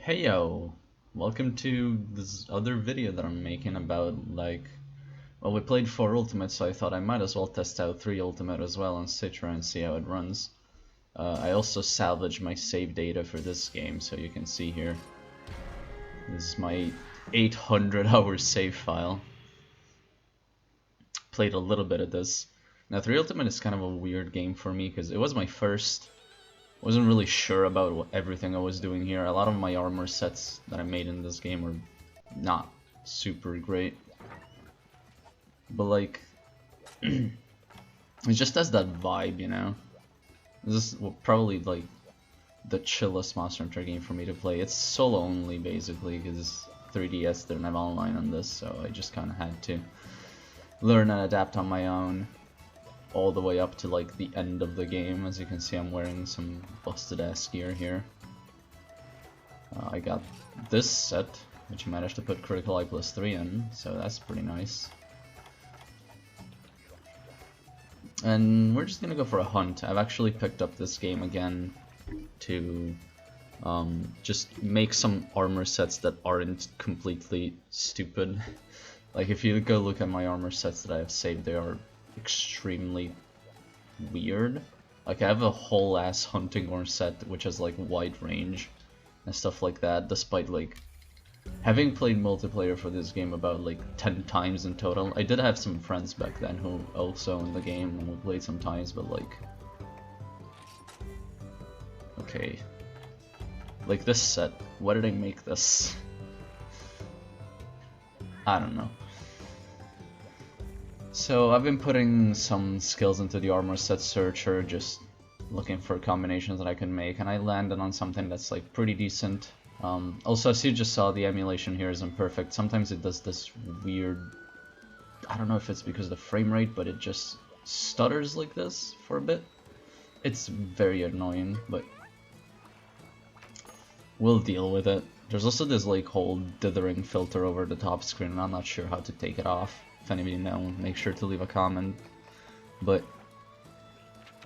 Hey yo, welcome to this other video that I'm making about well, we played 4 Ultimate, so I thought I might as well test out 3 Ultimate as well on Citra and see how it runs. I also salvaged my save data for this game, so you can see here. This is my 800 hour save file. Played a little bit of this. Now 3 Ultimate is kind of a weird game for me because it was my first. Wasn't really sure about everything I was doing here. A lot of my armor sets that I made in this game were not super great. But like, it just has that vibe, you know? This is probably like the chillest Monster Hunter game for me to play. It's solo only basically because 3DS didn't have online on this, so I just kind of had to learn and adapt on my own. All the way up to like the end of the game. As you can see, I'm wearing some busted ass gear here. I got this set, which I managed to put critical eye +3 in, so that's pretty nice. And we're just gonna go for a hunt. I've actually picked up this game again to just make some armor sets that aren't completely stupid. Like if you go look at my armor sets that I have saved, they are extremely weird. Like I have a whole ass hunting horn set which has like wide range and stuff like that, despite like having played multiplayer for this game about like 10 times in total. I did have some friends back then who also in the game and we played sometimes, but like okay, like this set, why did I make this? I don't know. So I've been putting some skills into the armor set searcher, just looking for combinations that I can make, and I landed on something that's like pretty decent. Also, as you just saw, the emulation here isn't perfect. Sometimes it does this weird, I don't know if it's because of the frame rate, but it just stutters like this for a bit. It's very annoying, but we'll deal with it. There's also this like whole dithering filter over the top screen, and I'm not sure how to take it off. If anybody knows, make sure to leave a comment. But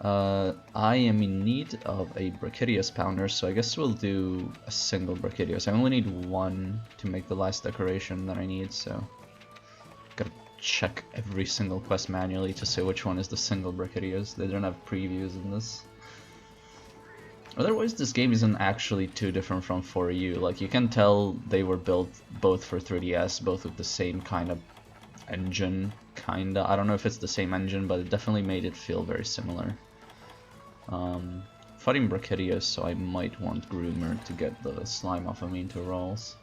I am in need of a Brachydios pounder, so I guess we'll do a single Brachydios. I only need one to make the last decoration that I need, so gotta check every single quest manually to see which one is the single Brachydios. They don't have previews in this. Otherwise, this game isn't actually too different from 4U. Like, you can tell they were built both for 3DS, both with the same kind of engine, kinda. I don't know if it's the same engine, but it definitely made it feel very similar. Fighting Brachydios, so I might want Groomer to get the slime off of me into rolls.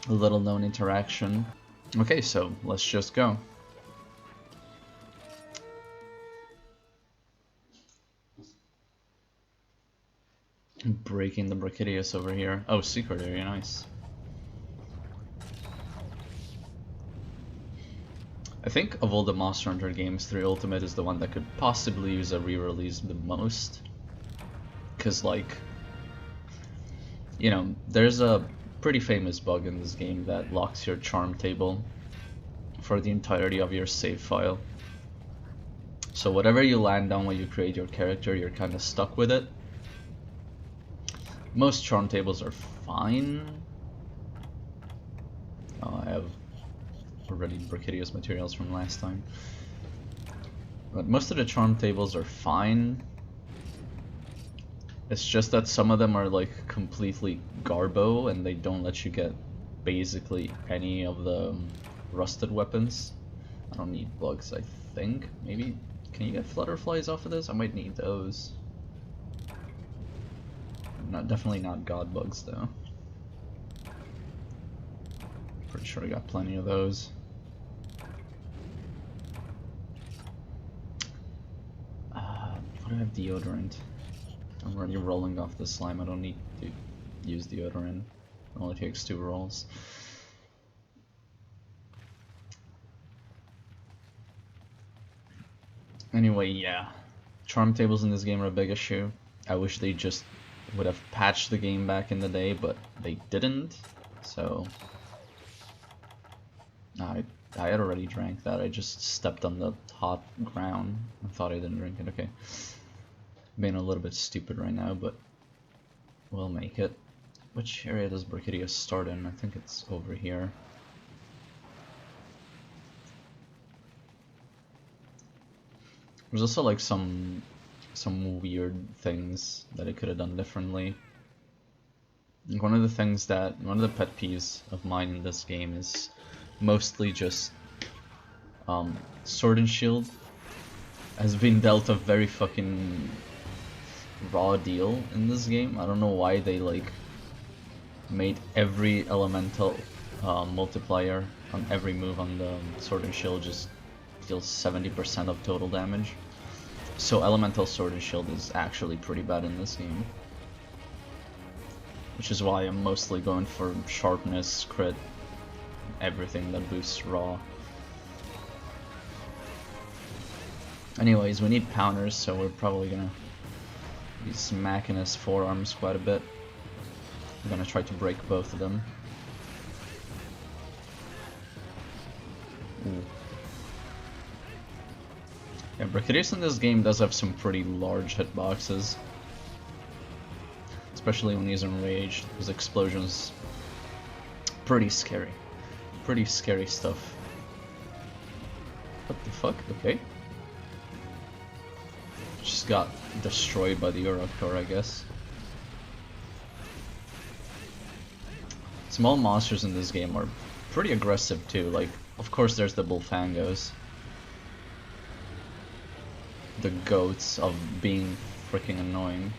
A little known interaction. Okay, so let's just go. Breaking the Brachydios over here. Oh, secret area, nice. I think of all the Monster Hunter games, 3 Ultimate is the one that could possibly use a re-release the most. Cause like, you know, there's a pretty famous bug in this game that locks your charm table for the entirety of your save file. So whatever you land on when you create your character, you're kinda stuck with it. Most charm tables are fine. Oh, I have already Brachydios materials from last time. But most of the charm tables are fine. It's just that some of them are like completely garbo and they don't let you get basically any of the rusted weapons. I don't need bugs, I think. Maybe, can you get flutterflies off of this? I might need those. Definitely not god bugs though. Pretty sure I got plenty of those. What do I have deodorant? I'm already rolling off the slime, I don't need to use deodorant. It only takes 2 rolls. Anyway, yeah. Charm tables in this game are a big issue. I wish they just would have patched the game back in the day, but they didn't, so I had already drank that. I just stepped on the hot ground and thought I didn't drink it. Okay. Being a little bit stupid right now, but we'll make it. Which area does Brachydios start in? I think it's over here. There's also like some weird things that it could have done differently. One of the pet peeves of mine in this game is mostly just Sword and Shield has been dealt a very fucking raw deal in this game. I don't know why they like made every elemental multiplier on every move on the Sword and Shield just deals 70% of total damage. So elemental Sword and Shield is actually pretty bad in this game. Which is why I'm mostly going for sharpness, crit, everything that boosts raw. Anyways, we need pounders, so we're probably gonna be smacking his forearms quite a bit. I'm gonna try to break both of them. Ooh. Yeah, Brachydios in this game does have some pretty large hitboxes. Especially when he's enraged. His explosions, pretty scary. Pretty scary stuff. What the fuck? Okay. Just got destroyed by the Uroktor, I guess. Small monsters in this game are pretty aggressive too. Like, of course there's the Bullfangos. The goats of being freaking annoying.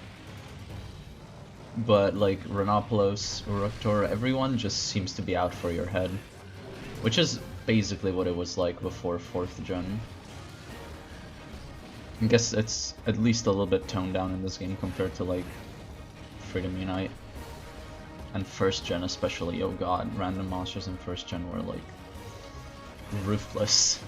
But like Rhenopoulos, Uroktor, everyone just seems to be out for your head. Which is basically what it was like before 4th gen. I guess it's at least a little bit toned down in this game compared to like Freedom Unite. And 1st gen especially, oh god, random monsters in 1st gen were like ruthless.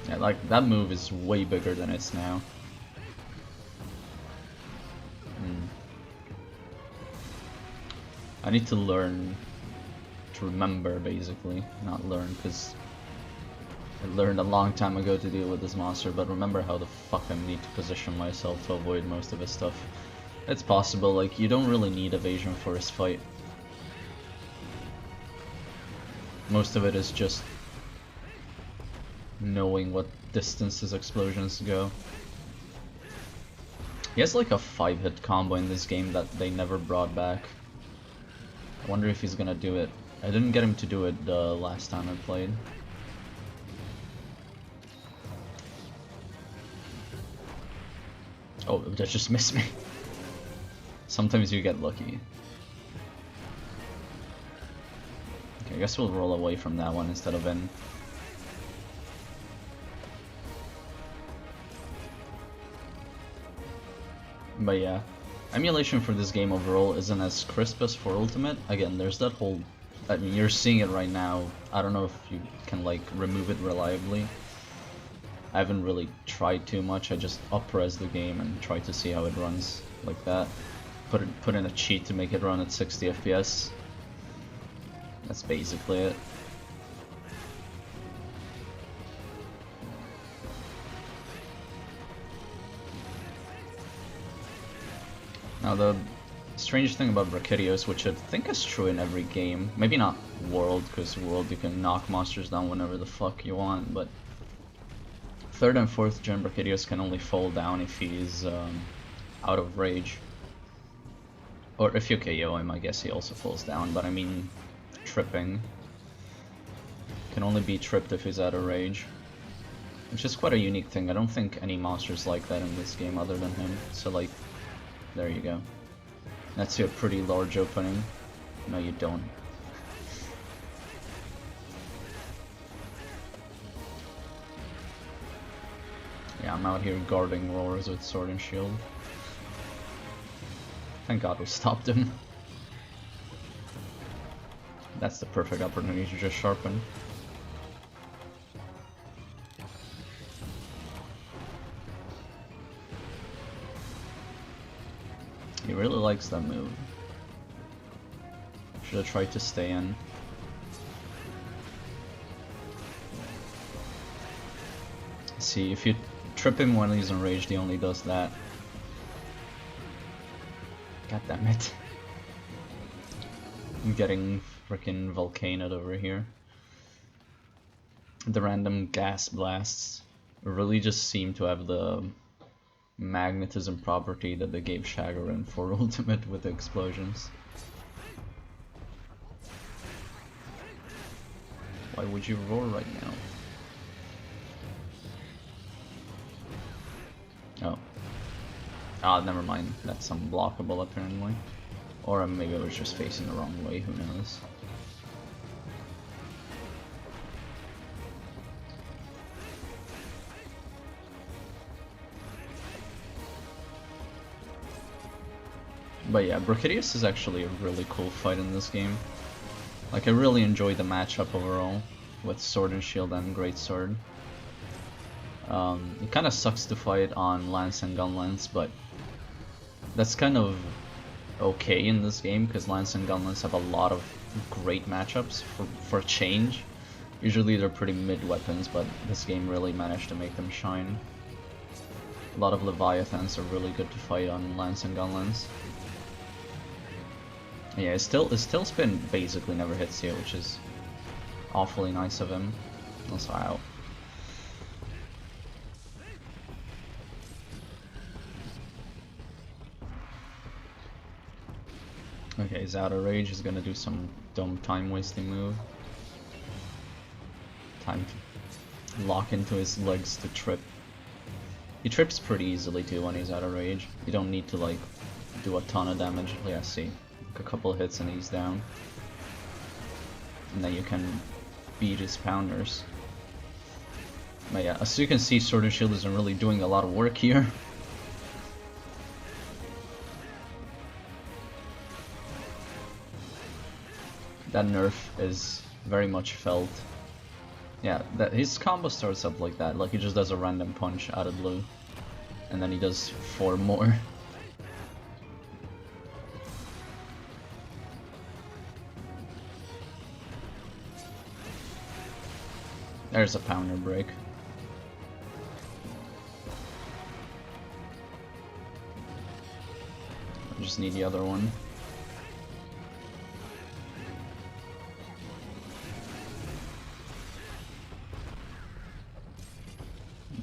Yeah, like that move is way bigger than it's now. I need to learn to remember, basically, not learn, because I learned a long time ago to deal with this monster, but remember how the fuck I need to position myself to avoid most of his stuff. It's possible, like, you don't really need evasion for his fight. Most of it is just knowing what distance his explosions go. He has like a 5-hit combo in this game that they never brought back. I wonder if he's gonna do it. I didn't get him to do it the last time I played. Oh, that just missed me. Sometimes you get lucky. Okay, I guess we'll roll away from that one instead of in. But yeah, emulation for this game overall isn't as crisp as for Ultimate. Again, there's that whole... I mean, you're seeing it right now. I don't know if you can, like, remove it reliably. I haven't really tried too much. I just up-res the game and try to see how it runs like that. Put in a cheat to make it run at 60 FPS. That's basically it. Now the strange thing about Brachydios, which I think is true in every game, maybe not World, because World you can knock monsters down whenever the fuck you want, but 3rd and 4th gen Brachydios can only fall down if he's out of rage. Or if you KO him, I guess he also falls down, but I mean tripping. Can only be tripped if he's out of rage. Which is quite a unique thing. I don't think any monsters like that in this game other than him, so like... There you go. That's a pretty large opening. No, you don't. Yeah, I'm out here guarding roars with sword and shield. Thank God we stopped him. That's the perfect opportunity to just sharpen. He really likes that move. Should have tried to stay in. See, if you trip him when he's enraged, he only does that. God damn it. I'm getting freaking volcanoed over here. The random gas blasts really just seem to have the magnetism property that they gave Shagarin for Ultimate with the explosions. Why would you roar right now? Oh. Ah, never mind. That's unblockable apparently. Or maybe I was just facing the wrong way, who knows. But yeah, Brachydius is actually a really cool fight in this game. Like, I really enjoy the matchup overall with Sword and Shield and Greatsword. It kind of sucks to fight on Lance and Gunlance, but that's kind of okay in this game because Lance and Gunlance have a lot of great matchups for a change. Usually they're pretty mid weapons, but this game really managed to make them shine. A lot of Leviathans are really good to fight on Lance and Gunlance. Yeah, his still spin basically never hits you, which is awfully nice of him. Also out. Okay, he's out of rage. He's gonna do some dumb time wasting move. Time to lock into his legs to trip. He trips pretty easily too when he's out of rage. You don't need to like do a ton of damage. Yeah, see. A couple hits and he's down. And then you can beat his pounders. But yeah, as you can see, Sword and Shield isn't really doing a lot of work here. That nerf is very much felt. Yeah, his combo starts up like that, like he just does a random punch out of blue. And then he does 4 more. There's a pounder break. I just need the other one.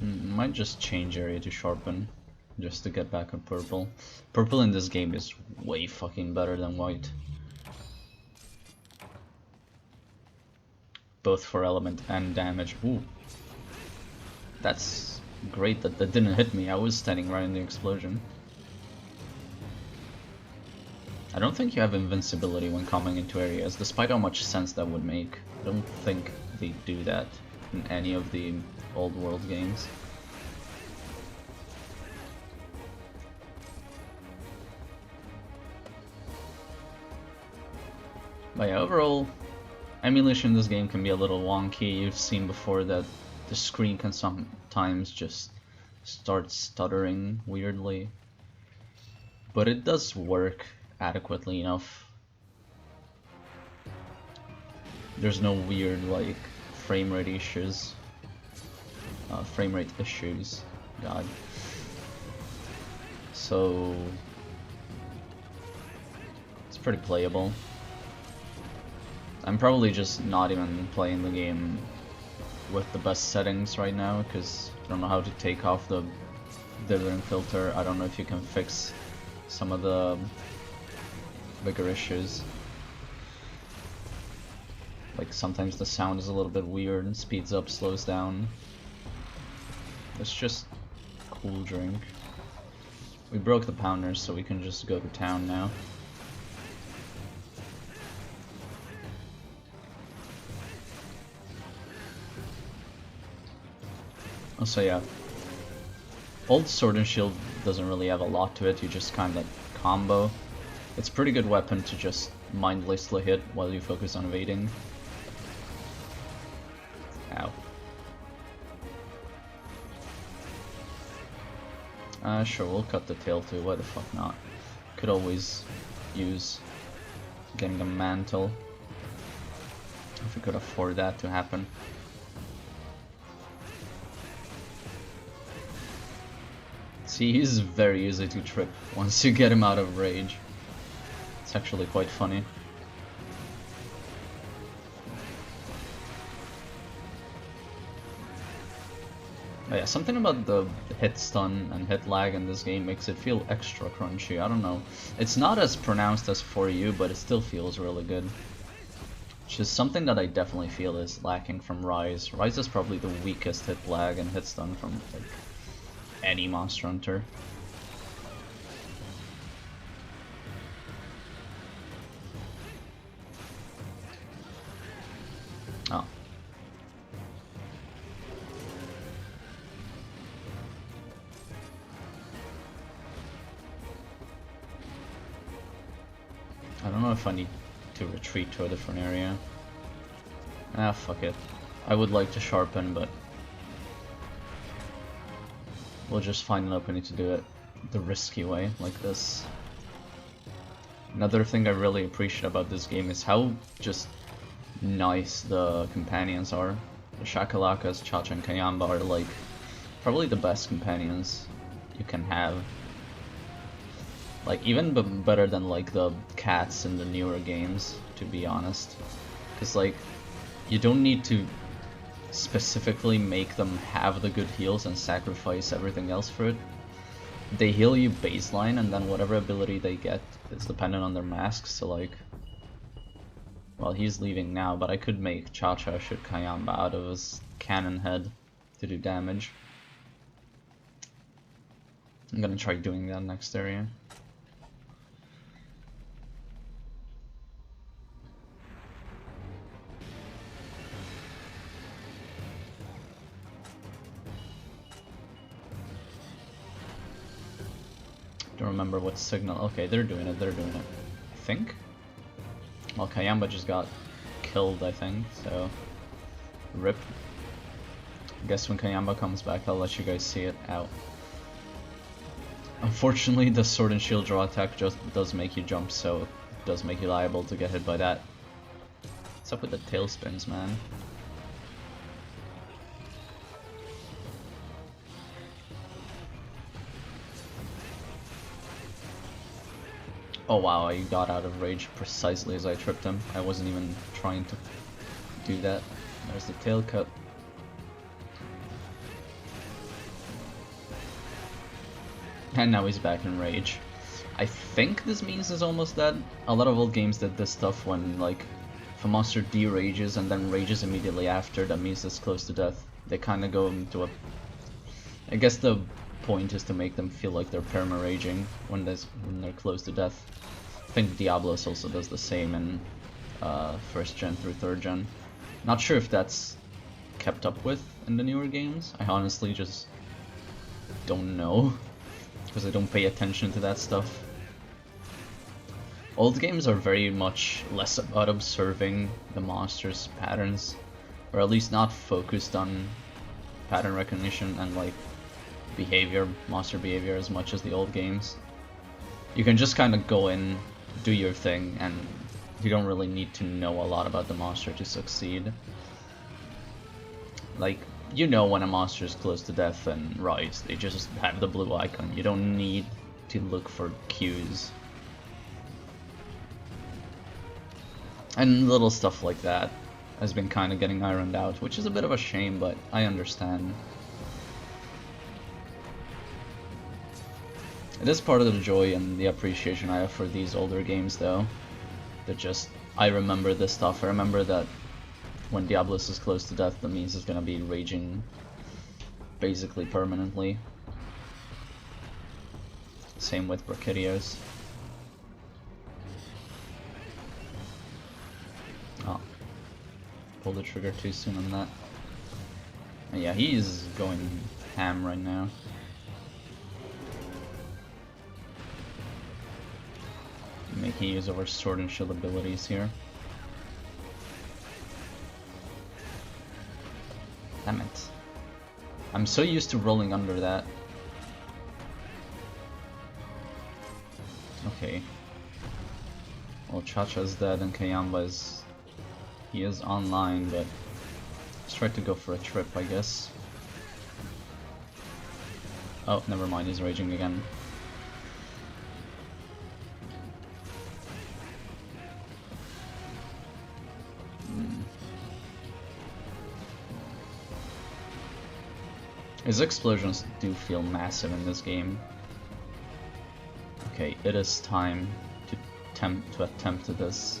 Might just change area to sharpen, just to get back on purple. Purple in this game is way fucking better than white. Both for element and damage. Ooh. That's great that that didn't hit me. I was standing right in the explosion. I don't think you have invincibility when coming into areas, despite how much sense that would make. I don't think they do that in any of the old world games. But yeah, overall, emulation in this game can be a little wonky. You've seen before that the screen can sometimes just start stuttering weirdly. But it does work adequately enough. There's no weird like frame rate issues. God. So it's pretty playable. I'm probably just not even playing the game with the best settings right now because I don't know how to take off the dithering filter. I don't know if you can fix some of the bigger issues. Like sometimes the sound is a little bit weird and speeds up, slows down. It's just cool drink. We broke the pounders, so we can just go to town now. So yeah, old Sword and Shield doesn't really have a lot to it, you just kind of combo. It's a pretty good weapon to just mindlessly hit while you focus on evading. Ow. Sure, we'll cut the tail too, why the fuck not? Could always use getting a mantle, if we could afford that to happen. See, he's very easy to trip once you get him out of rage. It's actually quite funny. But yeah, something about the hit stun and hit lag in this game makes it feel extra crunchy. I don't know. It's not as pronounced as 4U, but it still feels really good. Which is something that I definitely feel is lacking from Rise. Rise is probably the weakest hit lag and hit stun from like any Monster Hunter. Oh. I don't know if I need to retreat to a different area. Ah, fuck it. I would like to sharpen, but we'll just find an opening to do it the risky way, like this. Another thing I really appreciate about this game is how just nice the companions are. The Shakalakas, Chacha, and Kayamba are like probably the best companions you can have. Like even better than like the cats in the newer games, to be honest. Because like you don't need to specifically make them have the good heals and sacrifice everything else for it. They heal you baseline, and then whatever ability they get is dependent on their masks. So like, well, he's leaving now, but I could make Cha-Cha shoot Kayamba out of his cannon head to do damage. I'm gonna try doing that next area. Don't remember what signal. Okay, they're doing it, they're doing it. I think? Well, Kayamba just got killed, I think, so rip. I guess when Kayamba comes back, I'll let you guys see it out. Unfortunately, the Sword and Shield draw attack just does make you jump, so it does make you liable to get hit by that. What's up with the tail spins, man? Oh wow, I got out of rage precisely as I tripped him. I wasn't even trying to do that. There's the tail cut. And now he's back in rage. I think this means he's almost dead. A lot of old games did this stuff when, like, if a monster de-rages and then rages immediately after, that means it's close to death. They kind of go into a... I guess the point is to make them feel like they're perma-raging when they're close to death. I think Diablos also does the same in 1st gen through 3rd gen. Not sure if that's kept up with in the newer games. I honestly just don't know, because I don't pay attention to that stuff. Old games are very much less about observing the monster's patterns, or at least not focused on pattern recognition and like behavior, monster behavior, as much as the old games. You can just kind of go in, do your thing, and you don't really need to know a lot about the monster to succeed. Like, you know when a monster is close to death and Rise, they just have the blue icon. You don't need to look for cues. And little stuff like that has been kind of getting ironed out, which is a bit of a shame, but I understand. It is part of the joy and the appreciation I have for these older games, though. That just, I remember this stuff. I remember that when Diablos is close to death, that means it's gonna be raging basically permanently. Same with Brachydios. Oh. Pulled the trigger too soon on that. And yeah, he's going ham right now. Making use of our Sword and Shield abilities here. Damn it. I'm so used to rolling under that. Okay. Well, Chacha's dead and Kayamba is... he is online, but let's try to go for a trip, I guess. Oh, never mind, he's raging again. His explosions do feel massive in this game. Okay, it is time to attempt this.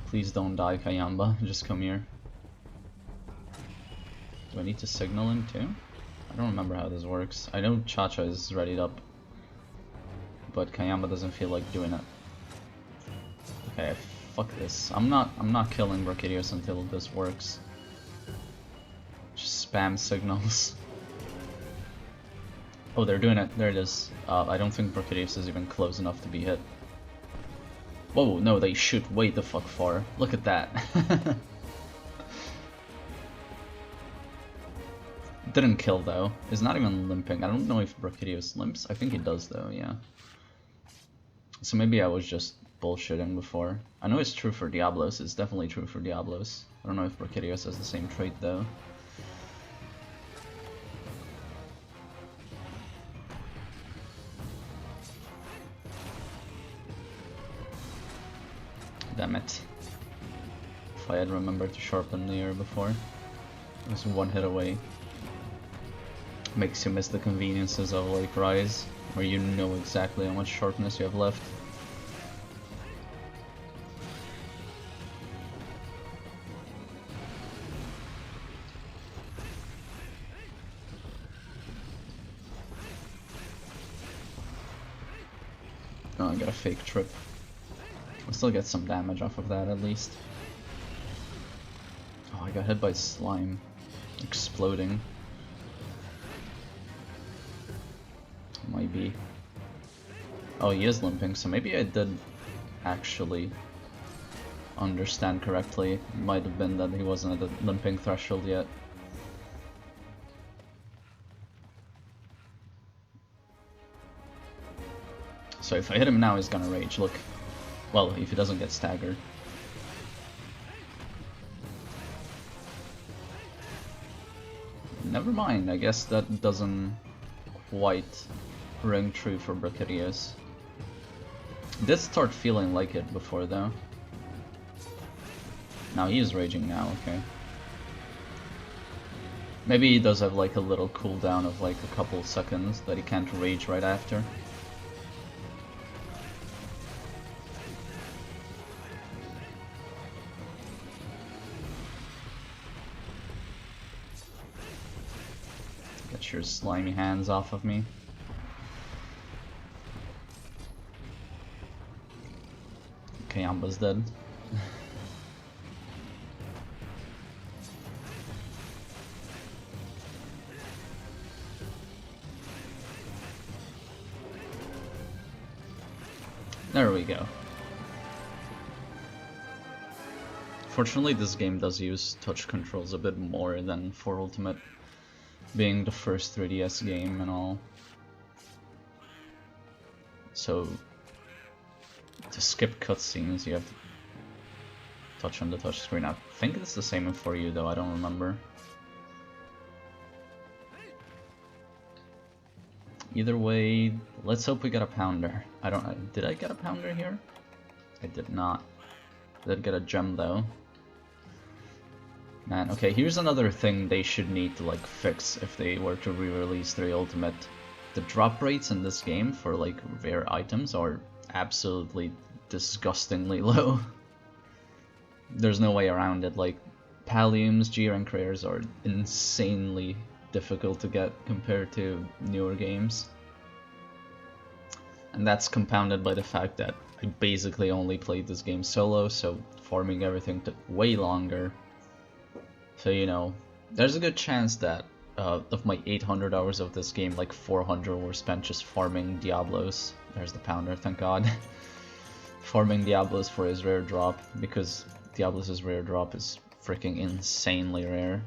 Please don't die, Kayamba. Just come here. Do I need to signal him too? I don't remember how this works. I know Cha-Cha is readied up, but Kayamba doesn't feel like doing it. Okay, fuck this. I'm not killing Brachydios until this works. Just spam signals. Oh, they're doing it. There it is. I don't think Brachydios is even close enough to be hit. Whoa, no, they shoot way the fuck far. Look at that. Didn't kill though. Is not even limping. I don't know if Brachydios limps. I think he does though, yeah. So maybe I was just bullshitting before. I know it's true for Diablos. It's definitely true for Diablos. I don't know if Brachydios has the same trait though. Damn it. If I had remembered to sharpen the air before. It was one hit away. Makes you miss the conveniences of like Rise, where you know exactly how much sharpness you have left. Oh, I got a fake trip. I'll still get some damage off of that at least. Oh, I got hit by slime. Exploding. Might be. Oh, he is limping, so maybe I did actually understand correctly. It might have been that he wasn't at the limping threshold yet. So if I hit him now, he's gonna rage. Look. Well, if he doesn't get staggered. Never mind, I guess that doesn't quite ring true for Brachydios. Did start feeling like it before though. Now he is raging now, okay. Maybe he does have like a little cooldown of like a couple seconds that he can't rage right after. Get your slimy hands off of me. Kayamba's dead. There we go. Fortunately, this game does use touch controls a bit more than 4 Ultimate, being the first 3DS game and all. So, to skip cutscenes, you have to touch on the touchscreen. I think it's the same for you, though. I don't remember. Either way, let's hope we get a pounder. Did I get a pounder here? I did not. Did get a gem though. Man, okay, here's another thing they should need to like fix if they were to re-release 3 Ultimate. The drop rates in this game for like rare items are absolutely disgustingly low. There's no way around it. Like Palliums, G rank rares are insanely difficult to get compared to newer games. And that's compounded by the fact that I basically only played this game solo, so farming everything took way longer. So, you know, there's a good chance that of my 800 hours of this game, like 400 were spent just farming Diablos. There's the pounder, thank god. Farming Diablos for his rare drop, because Diablos' rare drop is freaking insanely rare.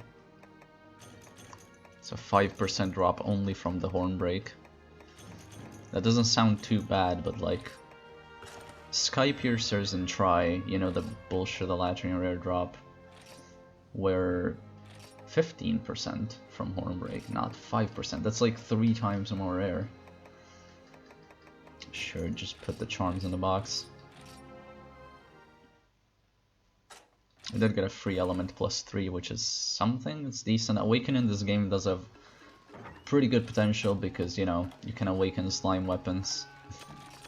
It's a 5% drop only from the Hornbreak. That doesn't sound too bad, but like Sky Piercers and Try, you know, the bullshit Elatrian rare drop, were 15% from Hornbreak, not 5%. That's like 3 times more rare. Sure, just put the charms in the box. I did get a free element +3, which is something. It's decent. Awaken in this game does have pretty good potential because, you know, you can awaken slime weapons,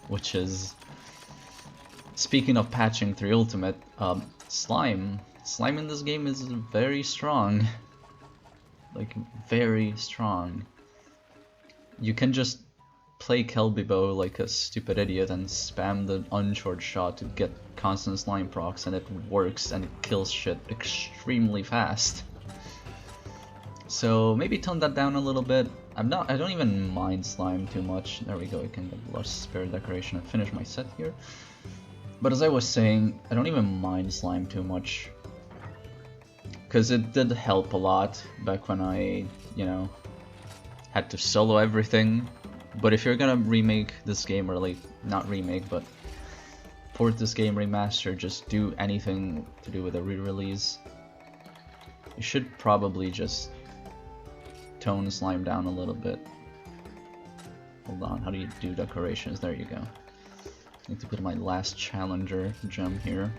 which is... Speaking of patching 3 Ultimate, slime in this game is very strong. Like, very strong. You can just play Kelbibo like a stupid idiot and spam the unshort shot to get constant slime procs, and it works and it kills shit extremely fast. So maybe tone that down a little bit. I don't even mind slime too much. There we go, I can get Lush Spirit Decoration and finish my set here. But as I was saying, I don't even mind slime too much, because it did help a lot back when I, you know, had to solo everything. But if you're gonna remake this game, or like, not remake, but port this game, remaster, just do anything to do with a re-release, you should probably just tone slime down a little bit. Hold on, how do you do decorations? There you go. I need to put my last challenger gem here.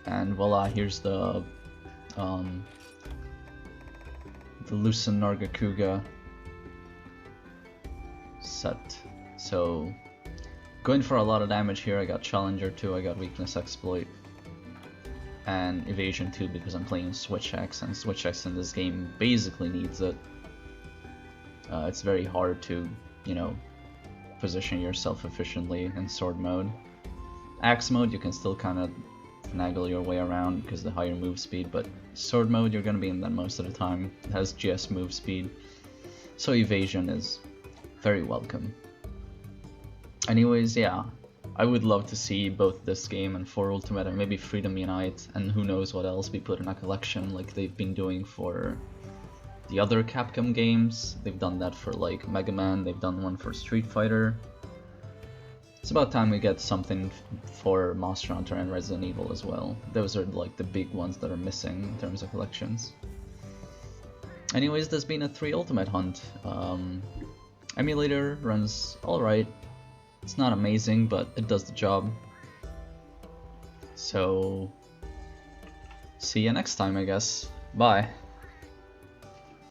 And voila, here's the Lucent Nargacuga set. So, going for a lot of damage here. I got Challenger 2, I got Weakness Exploit, and Evasion 2 because I'm playing Switch X, and Switch X in this game basically needs it. It's very hard to, you know, position yourself efficiently in Sword mode. Axe mode, you can still kind of finagle your way around because the higher move speed, but Sword mode, you're gonna be in that most of the time. It has GS move speed, so evasion is very welcome. Anyways, yeah, I would love to see both this game and 4 Ultimate, and maybe Freedom Unite, and who knows what else we put in a collection like they've been doing for the other Capcom games. They've done that for like Mega Man, they've done one for Street Fighter. It's about time we get something for Monster Hunter and Resident Evil as well. Those are like the big ones that are missing in terms of collections. Anyways, there's been a 3 Ultimate hunt. Emulator runs alright. It's not amazing, but it does the job. So, see you next time, I guess. Bye.